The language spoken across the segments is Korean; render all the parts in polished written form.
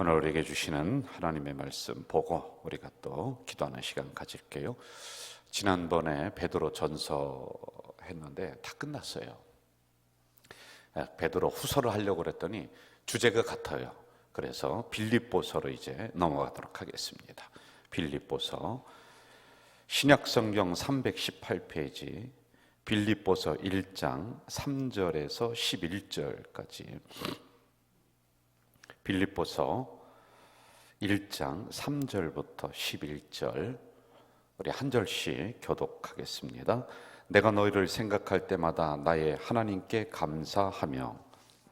오늘 우리에게 주시는 하나님의 말씀 보고 우리가 또 기도하는 시간 가질게요. 지난번에 베드로 전서 했는데 다 끝났어요. 베드로 후서를 하려고 그랬더니 주제가 같아요. 그래서 빌립보서로 이제 넘어가도록 하겠습니다. 빌립보서 신약성경 318페이지 빌립보서 1장 3절에서 11절까지 빌립보서 1장 3절부터 11절 우리 한 절씩 교독하겠습니다. 내가 너희를 생각할 때마다 나의 하나님께 감사하며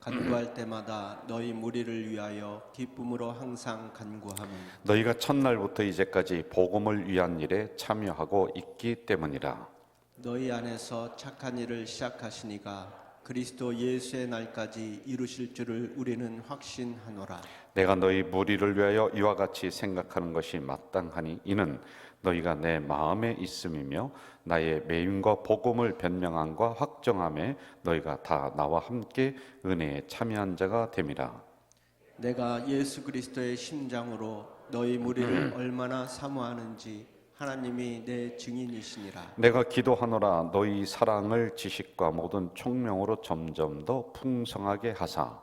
간구할 때마다 너희 무리를 위하여 기쁨으로 항상 간구하며 너희가 첫날부터 이제까지 복음을 위한 일에 참여하고 있기 때문이라. 너희 안에서 착한 일을 시작하시니가 그리스도 예수의 날까지 이루실 줄을 우리는 확신하노라. 내가 너희 무리를 위하여 이와 같이 생각하는 것이 마땅하니 이는 너희가 내 마음에 있음이며 나의 매임과 복음을 변명함과 확정함에 너희가 다 나와 함께 은혜에 참여한 자가 됨이라. 내가 예수 그리스도의 심장으로 너희 무리를 얼마나 사모하는지 하나님이 내 증인이시니라. 내가 기도하노라 너희 사랑을 지식과 모든 총명으로 점점 더 풍성하게 하사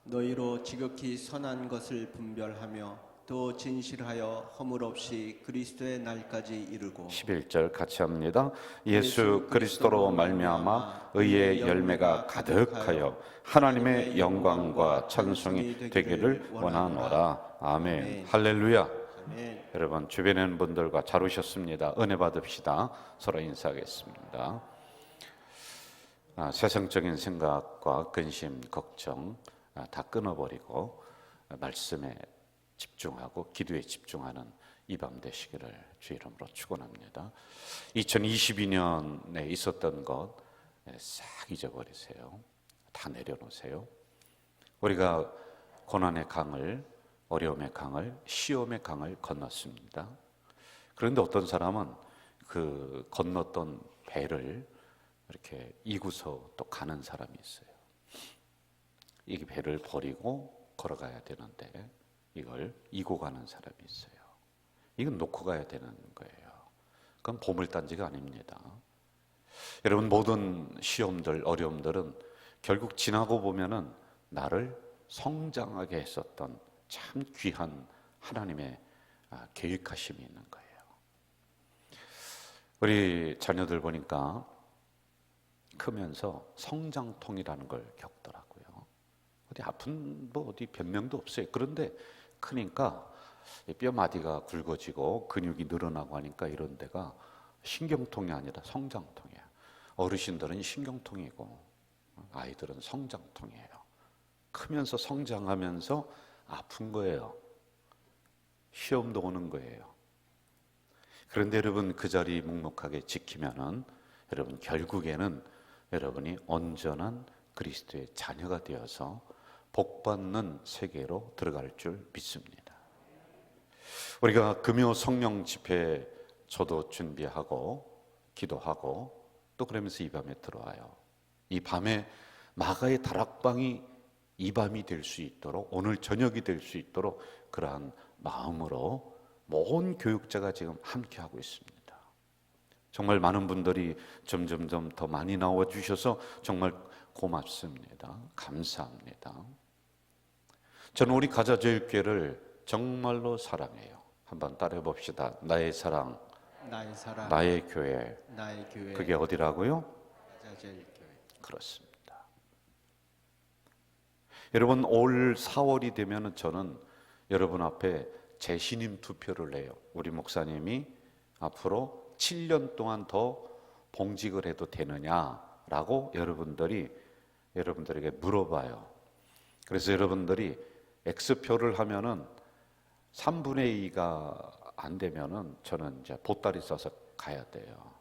너희로 지극히 선한 것을 분별하며 또 진실하여 허물 없이 그리스도의 날까지 이르고 11절 같이 합니다. 예수 그리스도로 말미암아 의의 열매가 가득하여 하나님의 영광과 찬송이 되기를 원하노라. 아멘. 할렐루야. 아멘. 여러분 주변에 있는 분들과 잘 오셨습니다. 은혜 받읍시다. 서로 인사하겠습니다. 세상적인 생각과 근심, 걱정 다 끊어버리고 말씀에 집중하고 기도에 집중하는 이 밤 되시기를 주 이름으로 축원합니다. 2022년에 있었던 것 싹 잊어버리세요. 다 내려놓으세요. 우리가 고난의 강을, 어려움의 강을, 시험의 강을 건넜습니다. 그런데 어떤 사람은 그 건넜던 배를 이렇게 이고서 또 가는 사람이 있어요. 이 배를 버리고 걸어가야 되는데 이걸 이고 가는 사람이 있어요. 이건 놓고 가야 되는 거예요. 그건 보물단지가 아닙니다. 여러분 모든 시험들, 어려움들은 결국 지나고 보면은 나를 성장하게 했었던 참 귀한 하나님의 계획하심이 있는 거예요. 우리 자녀들 보니까 크면서 성장통이라는 걸 겪더라고요. 어디 아픈 어디 변명도 없어요. 그런데 크니까 뼈마디가 굵어지고 근육이 늘어나고 하니까 이런 데가 신경통이 아니라 성장통이에요. 어르신들은 신경통이고 아이들은 성장통이에요. 크면서 성장하면서 아픈 거예요. 시험도 오는 거예요. 그런데 여러분 그 자리 묵묵하게 지키면은 여러분 결국에는 여러분이 온전한 그리스도의 자녀가 되어서 복받는 세계로 들어갈 줄 믿습니다. 우리가 금요 성령 집회 저도 준비하고 기도하고 또 그러면서 이 밤에 들어와요. 이 밤에 마가의 다락방이 이 밤이 될 수 있도록 오늘 저녁이 될 수 있도록 그러한 마음으로 모든 교육자가 지금 함께하고 있습니다. 정말 많은 분들이 점점점 더 많이 나와주셔서 정말 고맙습니다. 감사합니다. 저는 우리 가자제일교회를 정말로 사랑해요. 한번 따라해 봅시다. 나의 사랑, 나의 사랑, 나의 교회. 나의 교회. 그게 어디라고요? 가자제일교회. 그렇습니다. 여러분 올 4월이 되면 저는 여러분 앞에 재신임 투표를 해요. 우리 목사님이 앞으로 7년 동안 더 봉직을 해도 되느냐라고 여러분들에게 물어봐요. 그래서 여러분들이 X표를 하면은 3분의 2가 안 되면은 저는 이제 보따리 싸서 가야 돼요.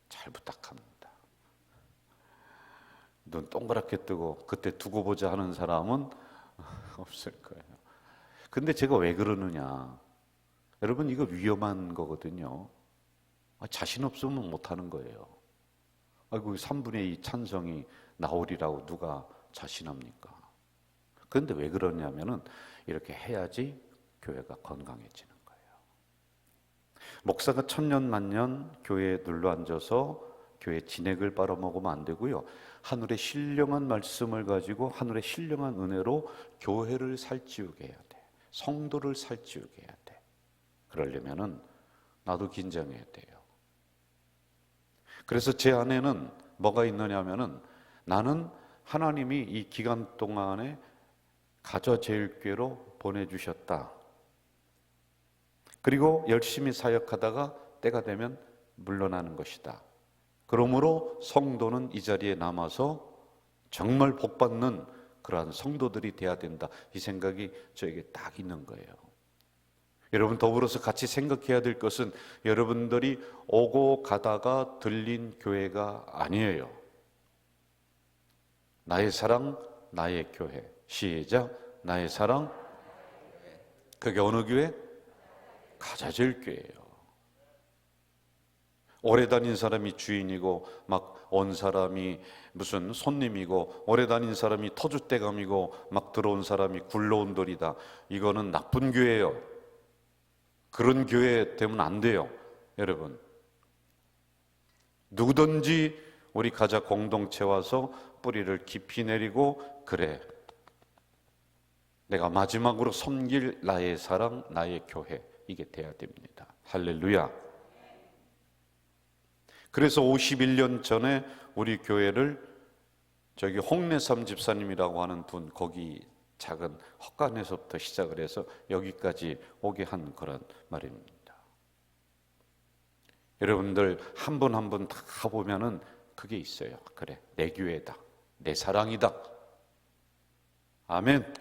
잘 부탁합니다. 눈 동그랗게 뜨고 그때 두고 보자 하는 사람은 없을 거예요. 근데 제가 왜 그러느냐? 여러분 이거 위험한 거거든요. 자신 없으면 못하는 거예요. 아이고 3분의 2 찬성이 나오리라고 누가 자신합니까? 그런데 왜 그러냐면은 이렇게 해야지 교회가 건강해지는 거예요. 목사가 천년만년 교회에 눌러앉아서 교회 진액을 빨아먹으면 안 되고요. 하늘의 신령한 말씀을 가지고 하늘의 신령한 은혜로 교회를 살찌우게 해야 돼. 성도를 살찌우게 해야 돼. 그러려면은 나도 긴장해야 돼요. 그래서 제 안에는 뭐가 있느냐 하면은 나는 하나님이 이 기간 동안에 가저제일교회로 보내주셨다. 그리고 열심히 사역하다가 때가 되면 물러나는 것이다. 그러므로 성도는 이 자리에 남아서 정말 복받는 그러한 성도들이 돼야 된다. 이 생각이 저에게 딱 있는 거예요. 여러분, 더불어서 같이 생각해야 될 것은 여러분들이 오고 가다가 들린 교회가 아니에요. 나의 사랑, 나의 교회. 시작. 나의 사랑. 그게 어느 교회? 가자제일교회예요. 오래 다닌 사람이 주인이고 막 온 사람이 무슨 손님이고 오래 다닌 사람이 터줏대감이고 막 들어온 사람이 굴러온돌이다. 이거는 나쁜 교회예요. 그런 교회 되면 안 돼요. 여러분, 누구든지 우리 가자 공동체 와서 뿌리를 깊이 내리고, 그래, 내가 마지막으로 섬길 나의 사랑, 나의 교회, 이게 돼야 됩니다. 할렐루야. 그래서 51년 전에 우리 교회를 저기 홍래삼 집사님이라고 하는 분, 거기 작은 헛간에서부터 시작을 해서 여기까지 오게 한 그런 말입니다. 여러분들 한 분 한 분 다 보면은 그게 있어요. 그래, 내 교회다, 내 사랑이다. 아멘.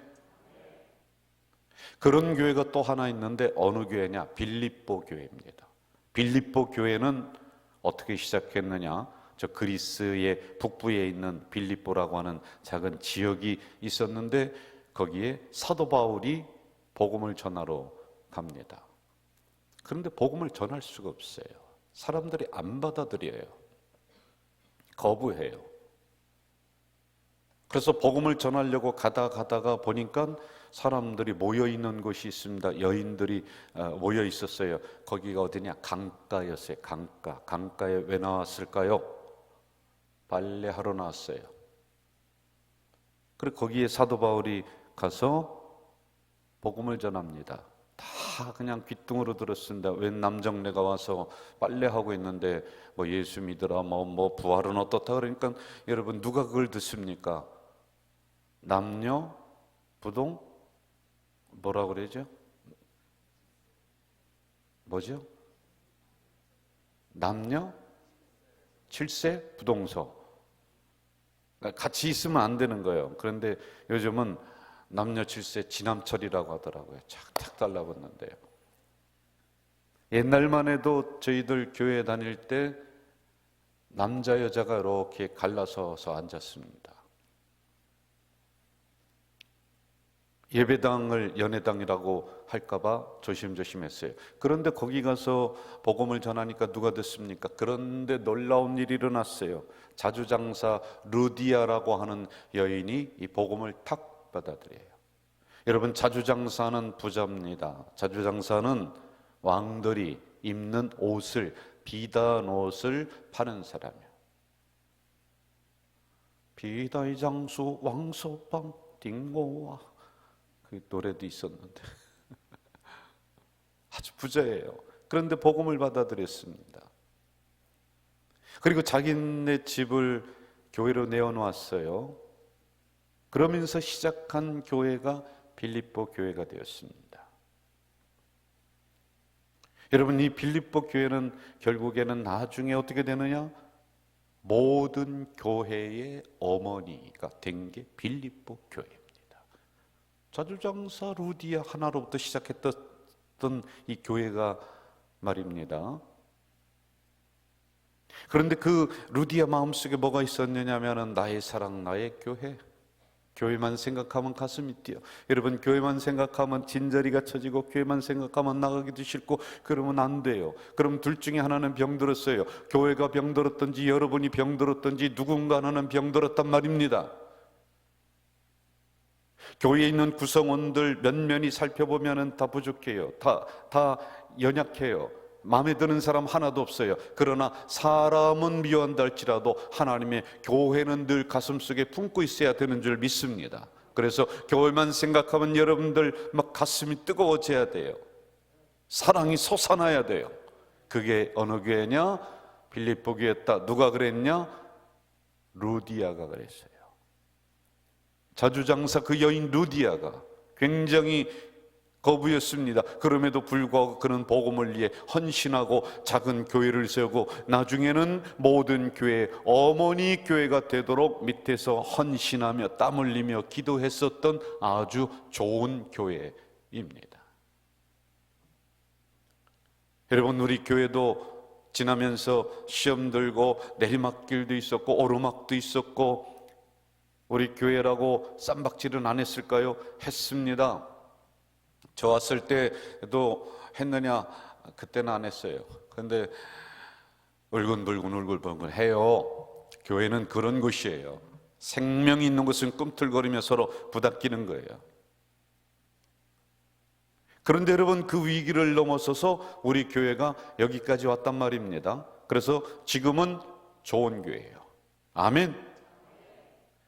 그런 교회가 또 하나 있는데 어느 교회냐? 빌립보 교회입니다. 빌립보 교회는 어떻게 시작했느냐? 저 그리스의 북부에 있는 빌립보라고 하는 작은 지역이 있었는데 거기에 사도 바울이 복음을 전하러 갑니다. 그런데 복음을 전할 수가 없어요. 사람들이 안 받아들여요. 거부해요. 그래서 복음을 전하려고 가다가 보니까 사람들이 모여 있는 곳이 있습니다. 여인들이 모여 있었어요. 거기가 어디냐? 강가였어요. 강가에 왜 나왔을까요? 빨래하러 나왔어요. 그리고 거기에 사도 바울이 가서 복음을 전합니다. 다 그냥 귓등으로 들었습니다. 웬 남정네가 와서 빨래하고 있는데 뭐 예수 믿으라, 뭐 부활은 어떻다 그러니까 여러분 누가 그걸 듣습니까? 남녀 부동 뭐라 그러죠? 뭐죠? 남녀 칠세 부동서. 같이 있으면 안 되는 거예요. 그런데 요즘은 남녀 칠세 지남철이라고 하더라고요. 착착 달라붙는데요. 옛날만 해도 저희들 교회 다닐 때 남자 여자가 이렇게 갈라서서 앉았습니다. 예배당을 연회당이라고 할까봐 조심조심했어요. 그런데 거기 가서 복음을 전하니까 누가 듣습니까? 그런데 놀라운 일이 일어났어요. 자주장사 루디아라고 하는 여인이 이 복음을 탁 받아들여요. 여러분, 자주장사는 부자입니다. 자주장사는 왕들이 입는 옷을, 비단 옷을 파는 사람이에요. 비다이 장수 왕소방 딩고와, 그 노래도 있었는데 아주 부자예요. 그런데 복음을 받아들였습니다. 그리고 자기네 집을 교회로 내어놓았어요. 그러면서 시작한 교회가 빌립보 교회가 되었습니다. 여러분, 이 빌립보 교회는 결국에는 나중에 어떻게 되느냐? 모든 교회의 어머니가 된 게 빌립보 교회입니다. 자주장사 루디아 하나로부터 시작했던 이 교회가 말입니다. 그런데 그 루디아 마음속에 뭐가 있었느냐 하면 나의 사랑, 나의 교회. 교회만 생각하면 가슴이 뛰어. 여러분, 교회만 생각하면 진저리가 쳐지고 교회만 생각하면 나가기도 싫고 그러면 안 돼요. 그럼 둘 중에 하나는 병들었어요. 교회가 병들었든지 여러분이 병들었든지 누군가 하나는 병들었단 말입니다. 교회에 있는 구성원들 면면히 살펴보면 다 부족해요. 다 연약해요. 마음에 드는 사람 하나도 없어요. 그러나 사람은 미워한다 할지라도 하나님의 교회는 늘 가슴속에 품고 있어야 되는 줄 믿습니다. 그래서 교회만 생각하면 여러분들 막 가슴이 뜨거워져야 돼요. 사랑이 솟아나야 돼요. 그게 어느 교회냐? 빌립보 교회였다. 누가 그랬냐? 루디아가 그랬어요. 자주장사 그 여인 루디아가 굉장히 거부였습니다. 그럼에도 불구하고 그는 복음을 위해 헌신하고 작은 교회를 세우고 나중에는 모든 교회 어머니 교회가 되도록 밑에서 헌신하며 땀 흘리며 기도했었던 아주 좋은 교회입니다. 여러분, 우리 교회도 지나면서 시험 들고 내리막길도 있었고 오르막도 있었고, 우리 교회라고 쌈박질은 안 했을까요? 했습니다. 저 왔을 때도 했느냐? 그때는 안 했어요. 그런데 울근불근 해요. 교회는 그런 곳이에요. 생명이 있는 곳은 꿈틀거리며 서로 부닥기는 거예요. 그런데 여러분, 그 위기를 넘어서서 우리 교회가 여기까지 왔단 말입니다. 그래서 지금은 좋은 교회예요. 아멘.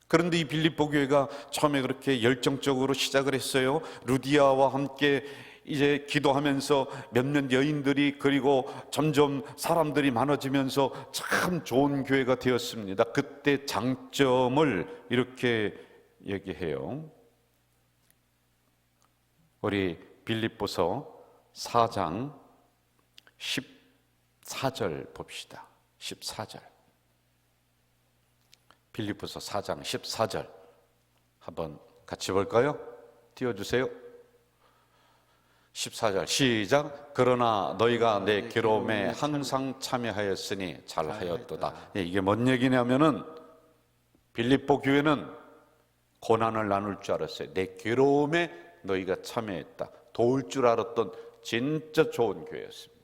그런데 이 빌립보 교회가 처음에 그렇게 열정적으로 시작을 했어요. 루디아와 함께 이제 기도하면서 몇몇 여인들이, 그리고 점점 사람들이 많아지면서 참 좋은 교회가 되었습니다. 그때 장점을 이렇게 얘기해요. 우리 빌립보서 4장 14절 봅시다. 14절. 빌립보서 4장 14절 한번 같이 볼까요? 띄워주세요. 14절 시작. 그러나 너희가 내 괴로움에 항상 참여하였으니 잘하였도다. 이게 뭔 얘기냐면은 빌립보 교회는 고난을 나눌 줄 알았어요. 내 괴로움에 너희가 참여했다. 도울 줄 알았던 진짜 좋은 교회였습니다.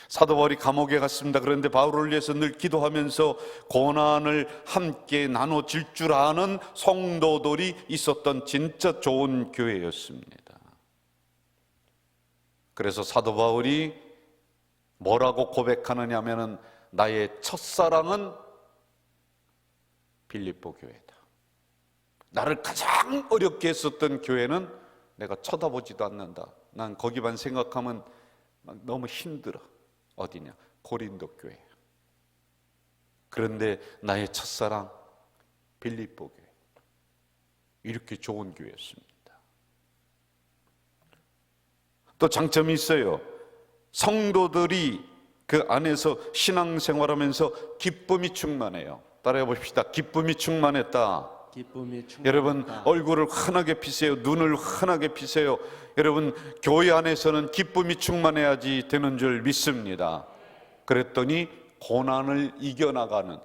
사도 바울이 감옥에 갔습니다. 그런데 바울을 위해서 늘 기도하면서 고난을 함께 나눠질 줄 아는 성도들이 있었던 진짜 좋은 교회였습니다. 그래서 사도 바울이 뭐라고 고백하느냐 하면은 나의 첫사랑은 빌립보 교회다. 나를 가장 어렵게 했었던 교회는 내가 쳐다보지도 않는다. 난 거기만 생각하면 막 너무 힘들어. 어디냐? 고린도 교회. 그런데 나의 첫사랑 빌립보 교회. 이렇게 좋은 교회였습니다. 또 장점이 있어요. 성도들이 그 안에서 신앙생활하면서 기쁨이 충만해요. 따라해 봅시다. 기쁨이 충만했다. 여러분, 얼굴을 환하게 피세요. 눈을 환하게 피세요. 여러분, 교회 안에서는 기쁨이 충만해야지 되는 줄 믿습니다. 그랬더니 고난을 이겨나가는,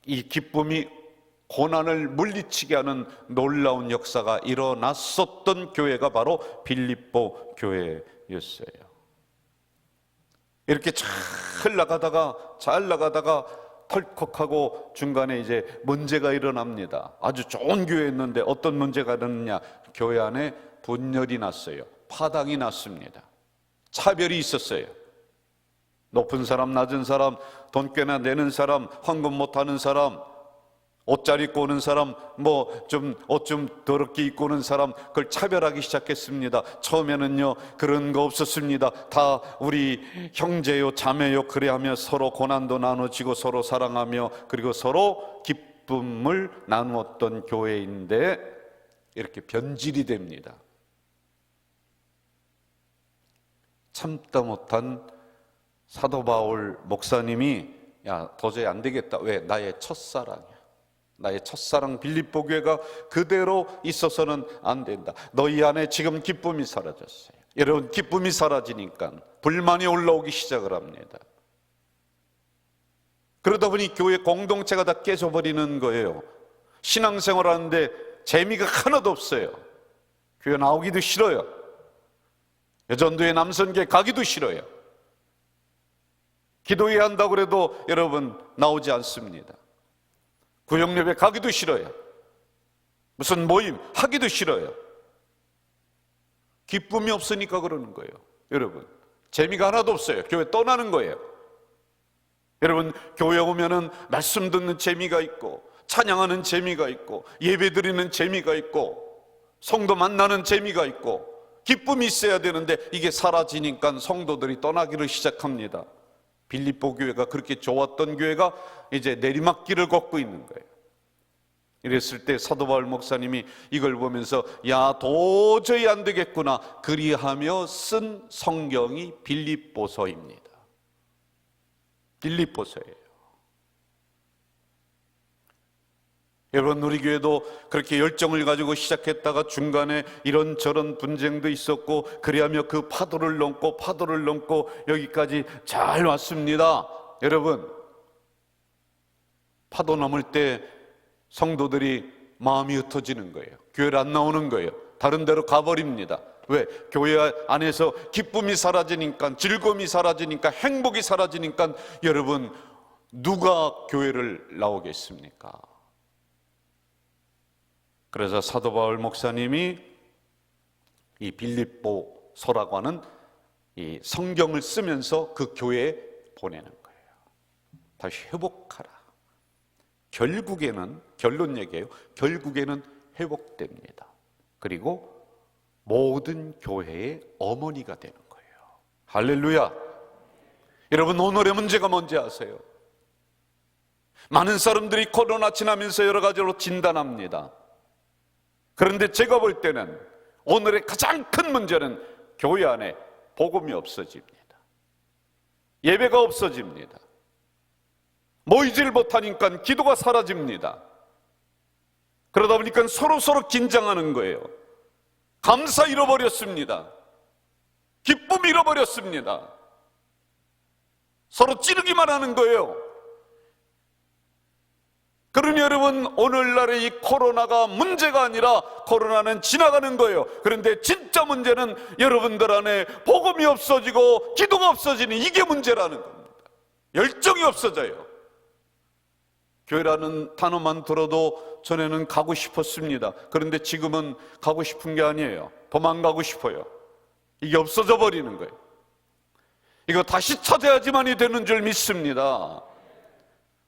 이 기쁨이 고난을 물리치게 하는 놀라운 역사가 일어났었던 교회가 바로 빌립보 교회였어요. 이렇게 잘 나가다가 털컥하고 중간에 이제 문제가 일어납니다. 아주 좋은 교회였는데 어떤 문제가 일어났냐? 교회 안에 분열이 났어요. 파당이 났습니다. 차별이 있었어요. 높은 사람, 낮은 사람, 돈 꽤나 내는 사람, 헌금 못하는 사람, 옷 잘 입고 오는 사람, 옷 좀 더럽게 입고 오는 사람, 그걸 차별하기 시작했습니다. 처음에는요, 그런 거 없었습니다. 다 우리 형제요, 자매요, 그래 하며 서로 고난도 나눠지고 서로 사랑하며 그리고 서로 기쁨을 나누었던 교회인데 이렇게 변질이 됩니다. 참다 못한 사도 바울 목사님이 야, 도저히 안 되겠다. 왜? 나의 첫사랑이야. 나의 첫사랑 빌립보 교회가 그대로 있어서는 안 된다. 너희 안에 지금 기쁨이 사라졌어요. 여러분, 기쁨이 사라지니까 불만이 올라오기 시작을 합니다. 그러다 보니 교회 공동체가 다 깨져버리는 거예요. 신앙생활 하는데 재미가 하나도 없어요. 교회 나오기도 싫어요. 여전도회 남선교회 가기도 싫어요. 기도해야 한다고 그래도 여러분 나오지 않습니다. 구역예배 가기도 싫어요. 무슨 모임 하기도 싫어요. 기쁨이 없으니까 그러는 거예요. 여러분, 재미가 하나도 없어요. 교회 떠나는 거예요. 여러분, 교회 오면은 말씀 듣는 재미가 있고, 찬양하는 재미가 있고, 예배 드리는 재미가 있고, 성도 만나는 재미가 있고, 기쁨이 있어야 되는데 이게 사라지니까 성도들이 떠나기를 시작합니다. 빌립보 교회가 그렇게 좋았던 교회가 이제 내리막길을 걷고 있는 거예요. 이랬을 때 사도 바울 목사님이 이걸 보면서 야, 도저히 안 되겠구나 그리하며 쓴 성경이 빌립보서입니다. 빌립보서예요. 여러분, 우리 교회도 그렇게 열정을 가지고 시작했다가 중간에 이런저런 분쟁도 있었고, 그리하며 그 파도를 넘고 여기까지 잘 왔습니다. 여러분, 파도 넘을 때 성도들이 마음이 흩어지는 거예요. 교회를 안 나오는 거예요. 다른 데로 가버립니다. 왜? 교회 안에서 기쁨이 사라지니까, 즐거움이 사라지니까, 행복이 사라지니까 여러분, 누가 교회를 나오겠습니까? 그래서 사도 바울 목사님이 이 빌립보서라고 하는 이 성경을 쓰면서 그 교회에 보내는 거예요. 다시 회복하라. 결국에는, 결론 얘기예요. 결국에는 회복됩니다. 그리고 모든 교회의 어머니가 되는 거예요. 할렐루야. 여러분, 오늘의 문제가 뭔지 아세요? 많은 사람들이 코로나 지나면서 여러 가지로 진단합니다. 그런데 제가 볼 때는 오늘의 가장 큰 문제는 교회 안에 복음이 없어집니다. 예배가 없어집니다. 모이질 못하니까 기도가 사라집니다. 그러다 보니까 서로 긴장하는 거예요. 감사 잃어버렸습니다. 기쁨 잃어버렸습니다. 서로 찌르기만 하는 거예요. 그러니 여러분, 오늘날의 이 코로나가 문제가 아니라 코로나는 지나가는 거예요. 그런데 진짜 문제는 여러분들 안에 복음이 없어지고 기도가 없어지는 이게 문제라는 겁니다. 열정이 없어져요. 교회라는 단어만 들어도 전에는 가고 싶었습니다. 그런데 지금은 가고 싶은 게 아니에요. 도망가고 싶어요. 이게 없어져 버리는 거예요. 이거 다시 찾아야지만이 되는 줄 믿습니다.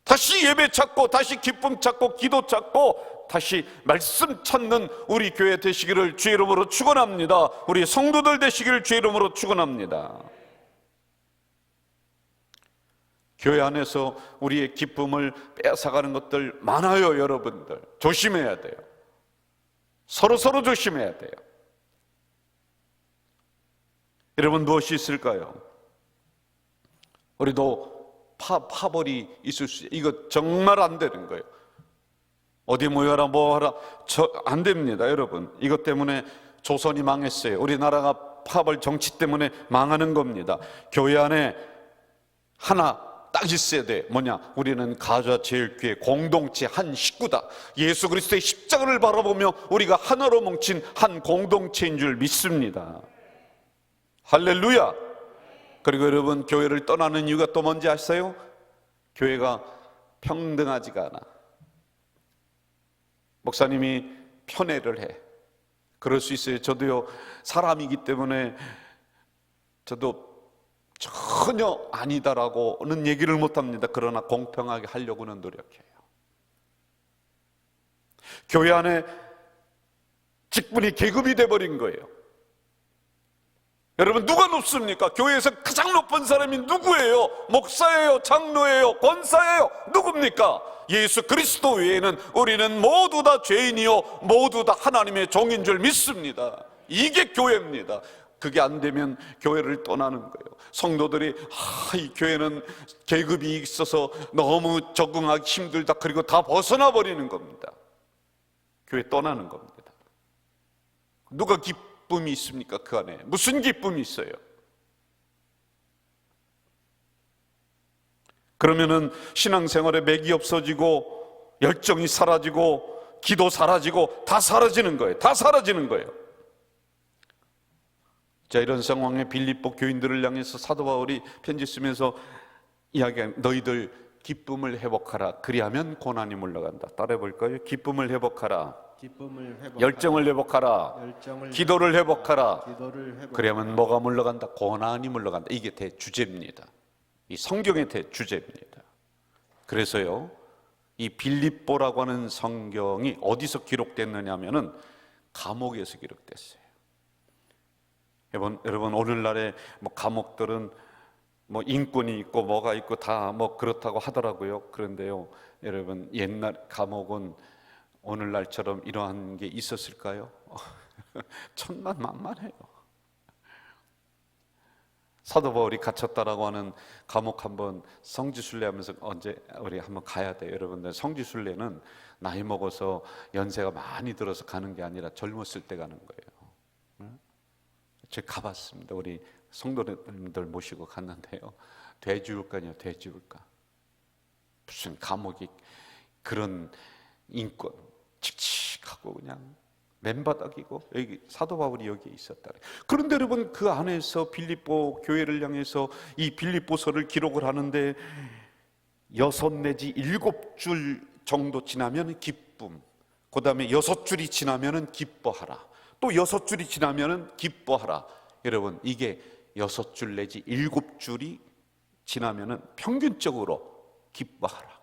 다시 예배 찾고, 다시 기쁨 찾고, 기도 찾고, 다시 말씀 찾는 우리 교회 되시기를 주의 이름으로 축원합니다. 우리 성도들 되시기를 주의 이름으로 축원합니다. 교회 안에서 우리의 기쁨을 빼앗아가는 것들 많아요. 여러분들 조심해야 돼요. 서로 조심해야 돼요. 여러분, 무엇이 있을까요? 우리도 파벌이 있을 수 있어요. 이거 정말 안 되는 거예요. 어디 모여라 뭐하라 안 됩니다. 여러분, 이것 때문에 조선이 망했어요. 우리나라가 파벌 정치 때문에 망하는 겁니다. 교회 안에 하나 딱 있어야 돼. 뭐냐? 우리는 가좌제일교회 공동체 한 식구다. 예수 그리스도의 십자가를 바라보며 우리가 하나로 뭉친 한 공동체인 줄 믿습니다. 할렐루야. 그리고 여러분, 교회를 떠나는 이유가 또 뭔지 아세요? 교회가 평등하지가 않아. 목사님이 편애를 해. 그럴 수 있어요. 저도요, 사람이기 때문에 저도 전혀 아니다라고는 얘기를 못합니다. 그러나 공평하게 하려고는 노력해요. 교회 안에 직분이 계급이 돼버린 거예요. 여러분, 누가 높습니까? 교회에서 가장 높은 사람이 누구예요? 목사예요? 장로예요? 권사예요? 누굽니까? 예수 그리스도 외에는 우리는 모두 다 죄인이요 모두 다 하나님의 종인 줄 믿습니다. 이게 교회입니다. 그게 안 되면 교회를 떠나는 거예요. 성도들이 이 교회는 계급이 있어서 너무 적응하기 힘들다. 그리고 다 벗어나 버리는 겁니다. 교회 떠나는 겁니다. 누가 기쁨이 있습니까? 그 안에 무슨 기쁨이 있어요? 그러면은 신앙생활에 맥이 없어지고 열정이 사라지고 기도 사라지고 다 사라지는 거예요. 다 사라지는 거예요. 자, 이런 상황에 빌립보 교인들을 향해서 사도 바울이 편지 쓰면서 이야기한 너희들 기쁨을 회복하라. 그리하면 고난이 물러간다. 따라해 볼까요? 기쁨을 회복하라. 기쁨을 회복하라. 열정을 회복하라. 열정을 기도를 회복하라. 기도를 회복하라. 그러면 뭐가 물러간다? 고난이 물러간다. 이게 대주제입니다. 이 성경의 대주제입니다. 그래서요, 이 빌립보라고 하는 성경이 어디서 기록됐느냐 하면은 감옥에서 기록됐어요. 여러분 오늘날의 뭐 감옥들은 뭐 인권이 있고 뭐가 있고 다 뭐 그렇다고 하더라고요. 그런데요, 여러분 옛날 감옥은 오늘날처럼 이러한 게 있었을까요? 천만만만해요. 사도 바울이 갇혔다라고 하는 감옥 한번 성지순례하면서 언제 우리 한번 가야 돼요. 여러분들 성지순례는 나이 먹어서 연세가 많이 들어서 가는 게 아니라 젊었을 때 가는 거예요. 제가 가봤습니다. 우리 성도님들 모시고 갔는데요, 돼지울간이요, 돼지울간. 무슨 감옥이 그런 인권 칙칙하고 그냥 맨바닥이고, 여기 사도 바울이 여기에 있었다. 그런데 여러분 그 안에서 빌립보 교회를 향해서 이 빌립보서를 기록을 하는데 6 내지 7줄 정도 지나면 기쁨, 그 다음에 6줄이 지나면 기뻐하라, 또 6줄이 지나면 기뻐하라. 여러분 이게 6줄 내지 7줄이 지나면 평균적으로 기뻐하라.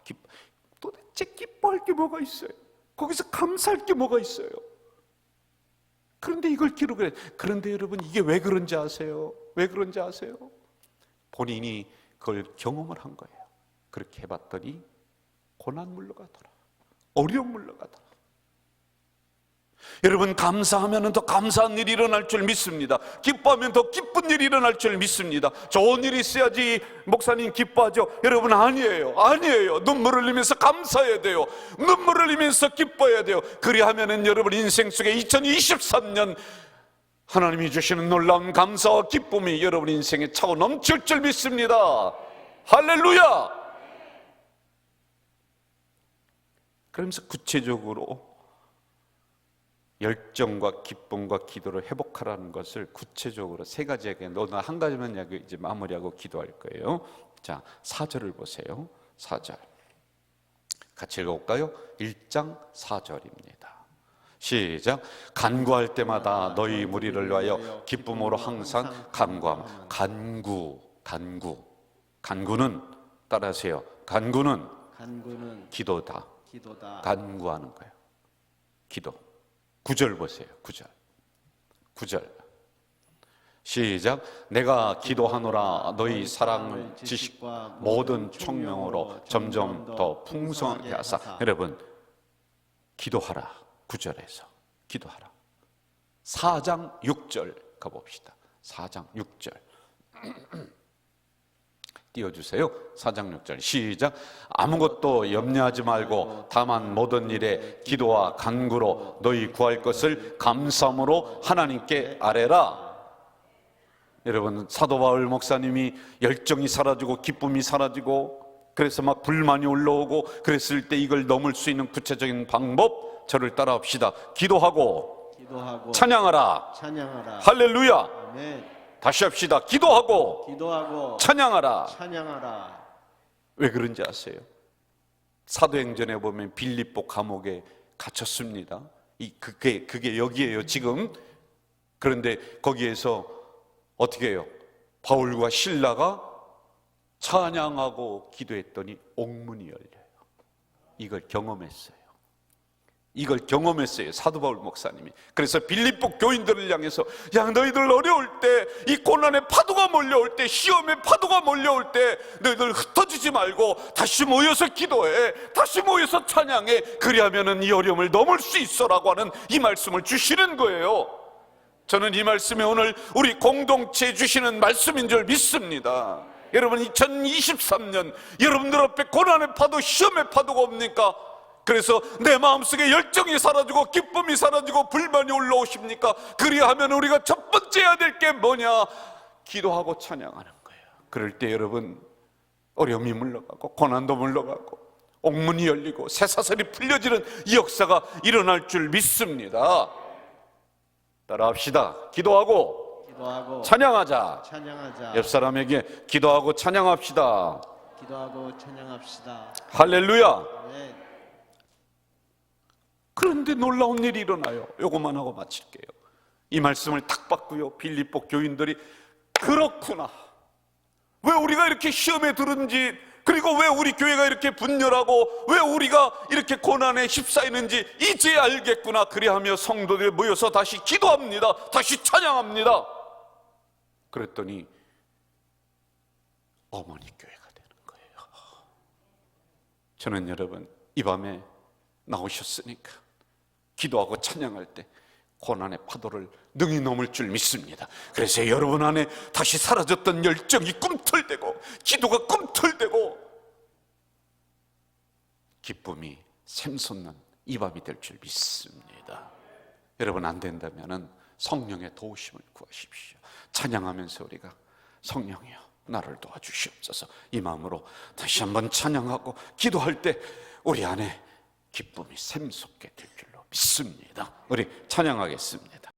도대체 기뻐할 게 뭐가 있어요? 거기서 감사할 게 뭐가 있어요? 그런데 이걸 기록을 해요. 그런데 여러분 이게 왜 그런지 아세요? 왜 그런지 아세요? 본인이 그걸 경험을 한 거예요. 그렇게 해봤더니 고난 물러가더라, 어려움 물러가더라. 여러분 감사하면 더 감사한 일이 일어날 줄 믿습니다. 기뻐하면 더 기쁜 일이 일어날 줄 믿습니다. 좋은 일이 있어야지 목사님 기뻐하죠? 여러분 아니에요. 눈물을 흘리면서 감사해야 돼요. 눈물을 흘리면서 기뻐해야 돼요. 그리하면은 여러분 인생 속에 2023년 하나님이 주시는 놀라운 감사와 기쁨이 여러분 인생에 차고 넘칠 줄 믿습니다. 할렐루야. 그러면서 구체적으로 열정과 기쁨과 기도를 회복하라는 것을 구체적으로 3가지에게, 오늘 한 가지만 이제 마무리하고 기도할 거예요. 자, 4절을 보세요. 4절 같이 읽어볼까요? 1장 4절입니다. 시작. 간구할 때마다 너희 무리를 위하여 기쁨으로 항상 간구함. 간구는 따라하세요. 간구는 기도다. 간구하는 거예요. 기도. 9절 보세요. 9절 시작. 내가 기도하노라 너희 사랑 지식과 모든 총명으로 점점 더 풍성하게 하사. 여러분 기도하라. 9절에서 기도하라. 4장 6절 가봅시다. 4장 6절 띄워주세요. 4장 6절 시작. 아무것도 염려하지 말고 다만 모든 일에 기도와 간구로 너희 구할 것을 감사함으로 하나님께 아뢰라. 여러분 사도 바울 목사님이 열정이 사라지고 기쁨이 사라지고 그래서 막 불만이 올라오고 그랬을 때 이걸 넘을 수 있는 구체적인 방법, 저를 따라합시다. 기도하고 찬양하라. 할렐루야. 아멘. 다시 합시다. 기도하고 찬양하라. 왜 그런지 아세요? 사도행전에 보면 빌립보 감옥에 갇혔습니다. 그게 여기에요 지금. 그런데 거기에서 어떻게 해요? 바울과 실라가 찬양하고 기도했더니 옥문이 열려요. 이걸 경험했어요 사도 바울 목사님이. 그래서 빌립보 교인들을 향해서 야, 너희들 어려울 때, 이 고난의 파도가 몰려올 때, 시험의 파도가 몰려올 때 너희들 흩어지지 말고 다시 모여서 기도해, 다시 모여서 찬양해. 그리하면은 이 어려움을 넘을 수 있어라고 하는 이 말씀을 주시는 거예요. 저는 이 말씀이 오늘 우리 공동체에 주시는 말씀인 줄 믿습니다. 여러분 2023년 여러분들 앞에 고난의 파도, 시험의 파도가 옵니까? 그래서 내 마음속에 열정이 사라지고 기쁨이 사라지고 불만이 올라오십니까? 그리하면 우리가 첫 번째 해야 될 게 뭐냐? 기도하고 찬양하는 거예요. 그럴 때 여러분 어려움이 물러가고 고난도 물러가고 옥문이 열리고 새사슬이 풀려지는 이 역사가 일어날 줄 믿습니다. 따라합시다. 기도하고 찬양하자. 옆 사람에게 기도하고 찬양합시다. 할렐루야. 그런데 놀라운 일이 일어나요. 요것만 하고 마칠게요. 이 말씀을 딱 받고요, 빌립보 교인들이 그렇구나, 왜 우리가 이렇게 시험에 들은지, 그리고 왜 우리 교회가 이렇게 분열하고 왜 우리가 이렇게 고난에 휩싸이는지 이제 알겠구나. 그리하며 성도들이 모여서 다시 기도합니다. 다시 찬양합니다. 그랬더니 어머니 교회가 되는 거예요. 저는 여러분, 이 밤에 나오셨으니까 기도하고 찬양할 때 고난의 파도를 능히 넘을 줄 믿습니다. 그래서 여러분 안에 다시 사라졌던 열정이 꿈틀대고 기도가 꿈틀대고 기쁨이 샘솟는 이 밤이 될 줄 믿습니다. 여러분, 안 된다면 성령의 도우심을 구하십시오. 찬양하면서 우리가 성령이여 나를 도와주시옵소서, 이 마음으로 다시 한번 찬양하고 기도할 때 우리 안에 기쁨이 샘솟게 될 줄로 믿습니다. 우리 찬양하겠습니다.